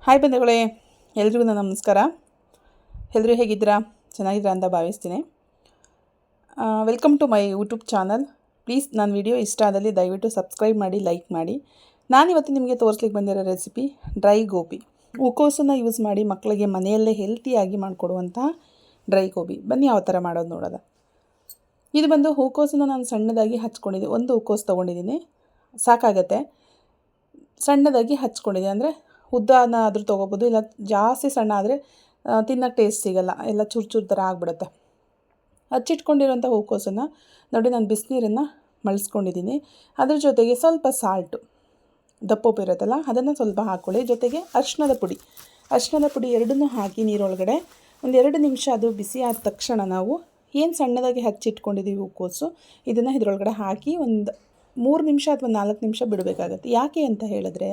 Hi ಬಂಧುಗಳೇ, ಎಲ್ರಿಗೂ ನನ್ನ ನಮಸ್ಕಾರ. ಎಲ್ಲರೂ ಹೇಗಿದ್ದೀರಾ? ಚೆನ್ನಾಗಿದ್ದೀರಾ ಅಂತ ಭಾವಿಸ್ತೀನಿ. Welcome to my YouTube channel. Please ನನ್ನ ವಿಡಿಯೋ ಇಷ್ಟ ಆದಲ್ಲಿ ದಯವಿಟ್ಟು ಸಬ್ಸ್ಕ್ರೈಬ್ ಮಾಡಿ, ಲೈಕ್ ಮಾಡಿ. ನಾನಿವತ್ತು ನಿಮಗೆ ತೋರಿಸ್ಲಿಕ್ಕೆ ಬಂದಿರೋ ರೆಸಿಪಿ ಡ್ರೈ ಗೋಬಿ. ಹೂಕೋಸನ್ನು ಯೂಸ್ ಮಾಡಿ ಮಕ್ಕಳಿಗೆ ಮನೆಯಲ್ಲೇ ಹೆಲ್ತಿಯಾಗಿ ಮಾಡಿಕೊಡುವಂತಹ ಡ್ರೈ ಗೋಬಿ. ಬನ್ನಿ ಯಾವ ಥರ ಮಾಡೋದು ನೋಡೋದ. ಇದು ಬಂದು ಹೂಕೋಸನ್ನು ನಾನು ಸಣ್ಣದಾಗಿ ಹಚ್ಕೊಂಡಿದ್ದೀನಿ. ಒಂದು ಹೂಕೋಸು ತೊಗೊಂಡಿದ್ದೀನಿ, ಸಾಕಾಗತ್ತೆ. ಸಣ್ಣದಾಗಿ ಹಚ್ಕೊಂಡಿದ್ದೀನಿ, ಅಂದರೆ ಉದ್ದನ ಆದರೂ ತೊಗೋಬೋದು, ಇಲ್ಲ ಜಾಸ್ತಿ ಸಣ್ಣ ಆದರೆ ತಿನ್ನೋಕ್ಕೆ ಟೇಸ್ಟ್ ಸಿಗೋಲ್ಲ, ಎಲ್ಲ ಚೂರು ಥರ ಆಗಿಬಿಡುತ್ತೆ. ಹಚ್ಚಿಟ್ಕೊಂಡಿರೋಂಥ ಹೂಕೋಸನ್ನು ನೋಡಿ ನಾನು ಬಿಸಿನೀರನ್ನು ಮಳ್ಸ್ಕೊಂಡಿದ್ದೀನಿ. ಅದ್ರ ಜೊತೆಗೆ ಸ್ವಲ್ಪ ಸಾಲ್ಟು, ದಪ್ಪುಪ್ಪು ಇರುತ್ತಲ್ಲ ಅದನ್ನು ಸ್ವಲ್ಪ ಹಾಕ್ಕೊಳ್ಳಿ. ಜೊತೆಗೆ ಅರಿಶಿಣದ ಪುಡಿ ಎರಡನ್ನೂ ಹಾಕಿ ನೀರೊಳಗಡೆ ಒಂದು 2 ನಿಮಿಷ ಅದು ಬಿಸಿ ಆದ ತಕ್ಷಣ ನಾವು ಏನು ಸಣ್ಣದಾಗಿ ಹಚ್ಚಿಟ್ಕೊಂಡಿದ್ದೀವಿ ಹೂಕೋಸು, ಇದನ್ನು ಇದರೊಳಗಡೆ ಹಾಕಿ ಒಂದು 3 ನಿಮಿಷ ಅಥವಾ 4 ನಿಮಿಷ ಬಿಡಬೇಕಾಗತ್ತೆ. ಯಾಕೆ ಅಂತ ಹೇಳಿದ್ರೆ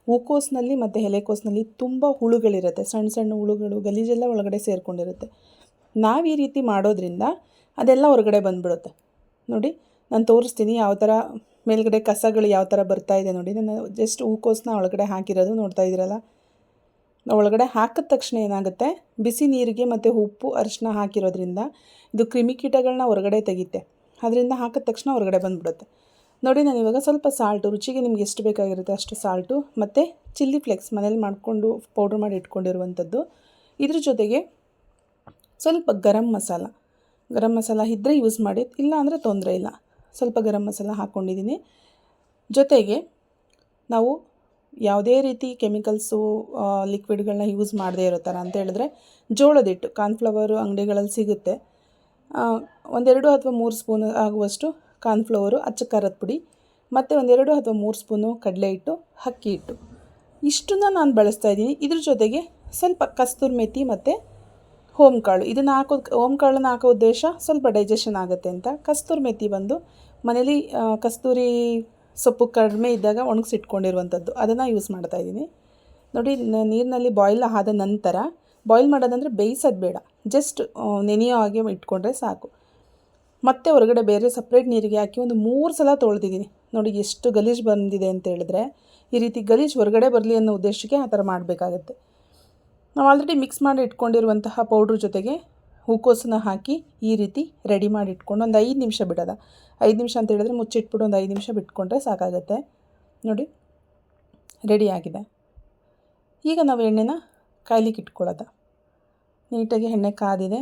ಹೂಕೋಸಿನಲ್ಲಿ ಮತ್ತು ಎಲೆಕೋಸಿನಲ್ಲಿ ತುಂಬ ಹುಳುಗಳಿರುತ್ತೆ, ಸಣ್ಣ ಹುಳುಗಳು, ಗಲೀಜೆಲ್ಲ ಒಳಗಡೆ ಸೇರಿಕೊಂಡಿರುತ್ತೆ. ನಾವು ಈ ರೀತಿ ಮಾಡೋದ್ರಿಂದ ಅದೆಲ್ಲ ಹೊರಗಡೆ ಬಂದುಬಿಡುತ್ತೆ. ನೋಡಿ ನಾನು ತೋರಿಸ್ತೀನಿ ಯಾವ ಥರ ಮೇಲ್ಗಡೆ ಕಸಗಳು ಯಾವ ಥರ ಬರ್ತಾಯಿದೆ ನೋಡಿ. ನಾನು ಜಸ್ಟ್ ಹೂಕೋಸನ್ನ ಒಳಗಡೆ ಹಾಕಿರೋದು ನೋಡ್ತಾ ಇದ್ದೀರಲ್ಲ. ಒಳಗಡೆ ಹಾಕಿದ ತಕ್ಷಣ ಏನಾಗುತ್ತೆ, ಬಿಸಿ ನೀರಿಗೆ ಮತ್ತು ಉಪ್ಪು ಅರಿಶಿನ ಹಾಕಿರೋದ್ರಿಂದ ಇದು ಕ್ರಿಮಿಕೀಟಗಳನ್ನ ಹೊರಗಡೆ ತೆಗಿತೆ. ಅದರಿಂದ ಹಾಕಿದ ತಕ್ಷಣ ಹೊರಗಡೆ ಬಂದುಬಿಡುತ್ತೆ. ನೋಡಿ ನಾನು ಇವಾಗ ಸ್ವಲ್ಪ ಸಾಲ್ಟು, ರುಚಿಗೆ ನಿಮ್ಗೆ ಎಷ್ಟು ಬೇಕಾಗಿರುತ್ತೆ ಅಷ್ಟು ಸಾಲ್ಟು, ಮತ್ತು ಚಿಲ್ಲಿ ಫ್ಲೇಕ್ಸ್ ಮನೇಲಿ ಮಾಡಿಕೊಂಡು ಪೌಡ್ರ್ ಮಾಡಿ ಇಟ್ಕೊಂಡಿರುವಂಥದ್ದು. ಇದ್ರ ಜೊತೆಗೆ ಸ್ವಲ್ಪ ಗರಂ ಮಸಾಲ ಇದ್ದರೆ ಯೂಸ್ ಮಾಡಿ, ಇಲ್ಲ ಅಂದರೆ ತೊಂದರೆ ಇಲ್ಲ. ಸ್ವಲ್ಪ ಗರಂ ಮಸಾಲ ಹಾಕ್ಕೊಂಡಿದ್ದೀನಿ. ಜೊತೆಗೆ ನಾವು ಯಾವುದೇ ರೀತಿ ಕೆಮಿಕಲ್ಸು ಲಿಕ್ವಿಡ್ಗಳನ್ನ ಯೂಸ್ ಮಾಡದೇ ಇರೋ ಥರ ಅಂತ ಹೇಳಿದ್ರೆ ಜೋಳದ ಹಿಟ್ಟು, ಕಾರ್ನ್ಫ್ಲವರು ಅಂಗಡಿಗಳಲ್ಲಿ ಸಿಗುತ್ತೆ. 1-2 ಅಥವಾ 3 ಸ್ಪೂನ್ ಆಗುವಷ್ಟು ಕಾರ್ನ್ಫ್ಲವರು, ಅಚ್ಚ ಖಾರದ ಪುಡಿ, ಮತ್ತು 1-2 ಅಥವಾ 3 ಸ್ಪೂನು ಕಡಲೆ ಹಿಟ್ಟು, ಅಕ್ಕಿ ಹಿಟ್ಟು, ಇಷ್ಟನ್ನು ನಾನು ಬಳಸ್ತಾಯಿದ್ದೀನಿ. ಇದ್ರ ಜೊತೆಗೆ ಸ್ವಲ್ಪ ಕಸ್ತೂರಿ ಮೆಥಿ ಮತ್ತು ಓಂಕಾಳು. ಇದನ್ನು ಓಂಕಾಳನ್ನು ಹಾಕೋ ಉದ್ದೇಶ ಸ್ವಲ್ಪ ಡೈಜೆಷನ್ ಆಗುತ್ತೆ ಅಂತ. ಕಸ್ತೂರಿ ಮೆಥಿ ಬಂದು ಮನೇಲಿ ಕಸ್ತೂರಿ ಸೊಪ್ಪು ಕಡಿಮೆ ಇದ್ದಾಗ ಒಣಗಿಸಿಟ್ಕೊಂಡಿರುವಂಥದ್ದು, ಅದನ್ನು ಯೂಸ್ ಮಾಡ್ತಾಯಿದ್ದೀನಿ. ನೋಡಿ ನೀರಿನಲ್ಲಿ ಬಾಯ್ಲ್ ಆದ ನಂತರ, ಬಾಯ್ಲ್ ಮಾಡೋದಂದರೆ ಬೇಯಿಸೋದು ಬೇಡ, ಜಸ್ಟ್ ನೆನೆಯೋ ಹಾಗೆ ಇಟ್ಕೊಂಡ್ರೆ ಸಾಕು. ಮತ್ತೆ ಹೊರಗಡೆ ಬೇರೆ ಸಪ್ರೇಟ್ ನೀರಿಗೆ ಹಾಕಿ ಒಂದು 3 ಸಲ ತೊಳೆದಿದ್ದೀನಿ. ನೋಡಿ ಎಷ್ಟು ಗಲೀಜು ಬಂದಿದೆ ಅಂತ ಹೇಳಿದ್ರೆ, ಈ ರೀತಿ ಗಲೀಜು ಹೊರಗಡೆ ಬರಲಿ ಅನ್ನೋ ಉದ್ದೇಶಕ್ಕೆ ಆ ಥರ ಮಾಡಬೇಕಾಗತ್ತೆ. ನಾವು ಆಲ್ರೆಡಿ ಮಿಕ್ಸ್ ಮಾಡಿ ಇಟ್ಕೊಂಡಿರುವಂತಹ ಪೌಡ್ರ್ ಜೊತೆಗೆ ಹೂಕೋಸನ್ನ ಹಾಕಿ ಈ ರೀತಿ ರೆಡಿ ಮಾಡಿ ಇಟ್ಕೊಂಡು ಒಂದು 5 ನಿಮಿಷ ಬಿಡೋದ. 5 ನಿಮಿಷ ಅಂತ ಹೇಳಿದ್ರೆ ಮುಚ್ಚಿಟ್ಬಿಟ್ಟು ಒಂದು 5 ನಿಮಿಷ ಬಿಟ್ಕೊಂಡ್ರೆ ಸಾಕಾಗತ್ತೆ. ನೋಡಿ ರೆಡಿಯಾಗಿದೆ. ಈಗ ನಾವು ಎಣ್ಣೆನ ಕಾಯ್ಲಿಕ್ಕೆ ಇಟ್ಕೊಳ್ಳೋದ. ನೀಟಾಗಿ ಎಣ್ಣೆ ಕಾದಿದೆ.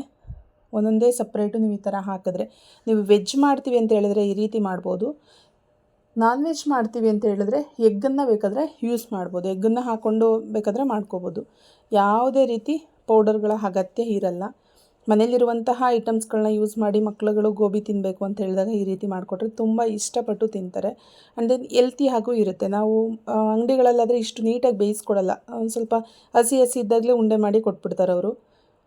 ಒಂದೊಂದೇ ಸಪ್ರೇಟು ನೀವು ಈ ಥರ ಹಾಕಿದ್ರೆ, ನೀವು ವೆಜ್ ಮಾಡ್ತೀವಿ ಅಂತ ಹೇಳಿದ್ರೆ ಈ ರೀತಿ ಮಾಡ್ಬೋದು. ನಾನ್ ವೆಜ್ ಮಾಡ್ತೀವಿ ಅಂತ ಹೇಳಿದ್ರೆ ಎಗ್ಗನ್ನು ಬೇಕಾದರೆ ಯೂಸ್ ಮಾಡ್ಬೋದು, ಎಗ್ಗನ್ನು ಹಾಕ್ಕೊಂಡು ಬೇಕಾದರೆ ಮಾಡ್ಕೋಬೋದು. ಯಾವುದೇ ರೀತಿ ಪೌಡರ್ಗಳ ಅಗತ್ಯ ಇರಲ್ಲ. ಮನೇಲಿರುವಂತಹ ಐಟಮ್ಸ್ಗಳನ್ನ ಯೂಸ್ ಮಾಡಿ ಮಕ್ಕಳುಗಳು ಗೋಬಿ ತಿನ್ನಬೇಕು ಅಂತ ಹೇಳಿದಾಗ ಈ ರೀತಿ ಮಾಡಿಕೊಟ್ರೆ ತುಂಬ ಇಷ್ಟಪಟ್ಟು ತಿಂತಾರೆ. ಆ್ಯಂಡ್ ದೆನ್ ಹೆಲ್ತಿ ಹಾಗೂ ಇರುತ್ತೆ. ನಾವು ಅಂಗಡಿಗಳಲ್ಲಾದರೆ ಇಷ್ಟು ನೀಟಾಗಿ ಬೇಯಿಸ್ಕೊಡಲ್ಲ, ಒಂದು ಸ್ವಲ್ಪ ಹಸಿ ಇದ್ದಾಗಲೇ ಉಂಡೆ ಮಾಡಿ ಕೊಟ್ಬಿಡ್ತಾರೆ ಅವರು.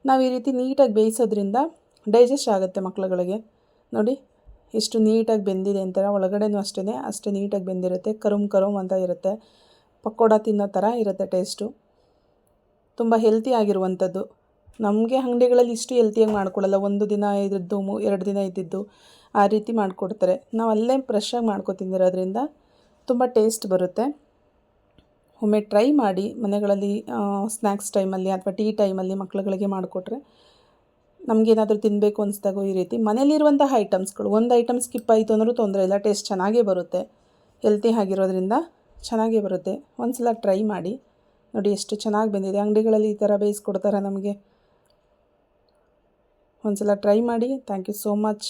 ನಾವು ಈ ರೀತಿ ನೀಟಾಗಿ ಬೇಯಿಸೋದ್ರಿಂದ ಡೈಜೆಸ್ಟ್ ಆಗುತ್ತೆ ಮಕ್ಕಳುಗಳಿಗೆ. ನೋಡಿ ಎಷ್ಟು ನೀಟಾಗಿ ಬೆಂದಿದೆ ಅಂತಾರೆ. ಒಳಗಡೆನೂ ಅಷ್ಟೇ ನೀಟಾಗಿ ಬೆಂದಿರುತ್ತೆ. ಕರುಮ್ ಅಂತ ಇರುತ್ತೆ. ಪಕೋಡ ತಿನ್ನೋ ಥರ ಇರುತ್ತೆ ಟೇಸ್ಟು. ತುಂಬ ಹೆಲ್ತಿ ಆಗಿರುವಂಥದ್ದು. ನಮಗೆ ಅಂಗಡಿಗಳಲ್ಲಿ ಇಷ್ಟು ಹೆಲ್ತಿಯಾಗಿ ಮಾಡ್ಕೊಡಲ್ಲ. 1 ದಿನ ಇದ್ದಿದ್ದು 2 ದಿನ ಇದ್ದಿದ್ದು ಆ ರೀತಿ ಮಾಡಿಕೊಡ್ತಾರೆ. ನಾವು ಅಲ್ಲೇ ಫ್ರೆಶ್ಶಾಗಿ ಮಾಡ್ಕೊತಿಂದಿರೋದ್ರಿಂದ ತುಂಬ ಟೇಸ್ಟ್ ಬರುತ್ತೆ. ಒಮ್ಮೆ ಟ್ರೈ ಮಾಡಿ ಮನೆಗಳಲ್ಲಿ ಸ್ನ್ಯಾಕ್ಸ್ ಟೈಮಲ್ಲಿ ಅಥವಾ ಟೀ ಟೈಮಲ್ಲಿ ಮಕ್ಕಳುಗಳಿಗೆ ಮಾಡಿಕೊಟ್ರೆ, ನಮಗೇನಾದರೂ ತಿನ್ನಬೇಕು ಅನಿಸ್ದಾಗೋ ಈ ರೀತಿ ಮನೇಲಿರುವಂತಹ ಐಟಮ್ಸ್ಗಳು, ಒಂದು ಐಟಮ್ ಸ್ಕಿಪ್ ಆಯಿತು ಅಂದರೂ ತೊಂದರೆ ಇಲ್ಲ, ಟೇಸ್ಟ್ ಚೆನ್ನಾಗೇ ಬರುತ್ತೆ. ಹೆಲ್ತಿ ಆಗಿರೋದ್ರಿಂದ ಚೆನ್ನಾಗೇ ಬರುತ್ತೆ. ಒಂದು ಸಲ ಟ್ರೈ ಮಾಡಿ. ನೋಡಿ ಎಷ್ಟು ಚೆನ್ನಾಗಿ ಬಂದಿದೆ. ಅಂಗಡಿಗಳಲ್ಲಿ ಈ ಥರ ಬೇಯಿಸ್ಕೊಡ್ತಾರೆ ನಮಗೆ. ಒಂದು ಸಲ ಟ್ರೈ ಮಾಡಿ. Thank you so much.